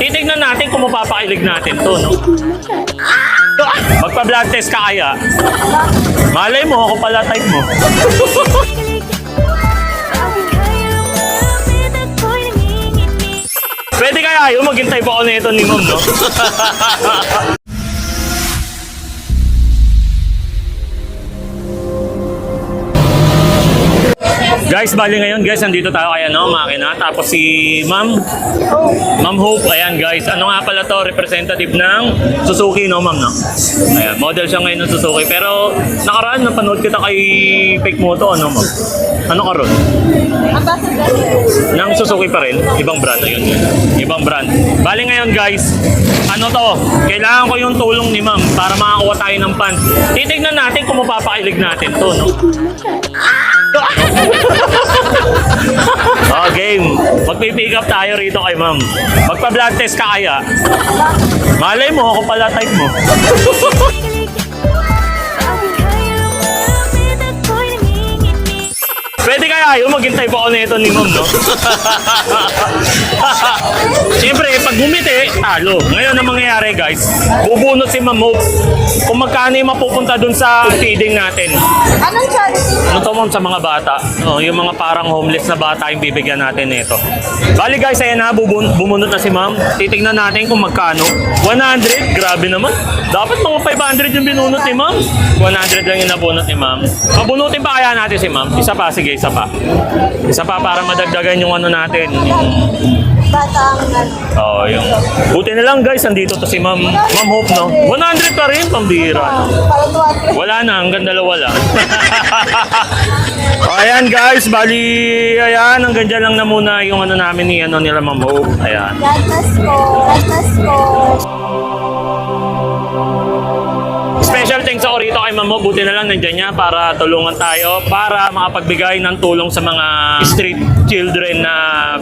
Titignan natin kung mapapakilig natin to, no? Magpa-blood test ka kaya? Malay mo, ako pala type mo. Pwede kaya yun, maging type ako nito ni Ma'am, no? Guys, bali ngayon guys, nandito tayo kay makina. Tapos si Ma'am Hope, ayan guys. Ano nga pala to, representative ng Suzuki, no Ma'am, no? Ayan, model siya ngayon ng Suzuki. Pero nakaraan, napanood kita kay Fake Moto, ano Ma'am? Ano ka ron? Ng Suzuki pa rin, ibang brand, ayun yun. Ibang brand. Bali ngayon guys, ano to, kailangan ko yung tulong ni Ma'am para makakuha tayo ng pants. Titignan natin kung mapapakilig natin to, no? Oh, game. Magpipick up tayo rito kay Ma'am. Magpa-blood test ka kaya? Malay mo, ako pala type mo. Pwede kaya yun, maging type ako nito ni Ma'am, no? Siyempre, pag bumiti, talo. Ngayon ang mangyayari, guys, bubunot si Ma'am Hope kung magkano yung mapupunta dun sa feeding natin. Anong charity? Ano to, Ma'am, sa mga bata? No, yung mga parang homeless na bata yung bibigyan natin nito. Bali guys, ayan na, bumunot na si Ma'am. Titignan natin kung magkano. 100, grabe naman. Dapat mga 500 yung binunot ni Ma'am. 100 lang yung nabunot ni Ma'am. Pabunutin pa kaya natin si Ma'am? Isa pa, sige, isa pa. Isa pa para madagdagan yung ano natin. Batang Oh, yung... Buti na lang guys, andito to si Ma'am Hope, no? 100 pa rin, pambira. Parang 200. Wala na, hanggang dalawa lang. Ayan guys, bali, ayan, hanggang dyan lang na muna yung ano namin ni nila Ma'am Hope. Ayan. God bless ko. God bless ko. Special thanks ako rito kay Ma'am Hope. Buti na lang nandyan niya para tulungan tayo para makapagbigay ng tulong sa mga street children na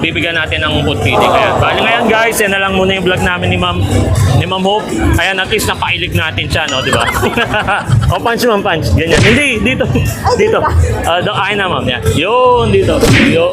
bibigyan natin ng food feeding. Ayan. Bali ngayon guys, yan na lang muna yung vlog namin ni Ma'am Hope. Ayan, at least napailig natin siya, no? Di ba? O, punch Ma'am, punch. Ganyan. Hindi, dito. Dito. Ay na Ma'am. Yan. Yun, dito. Yun.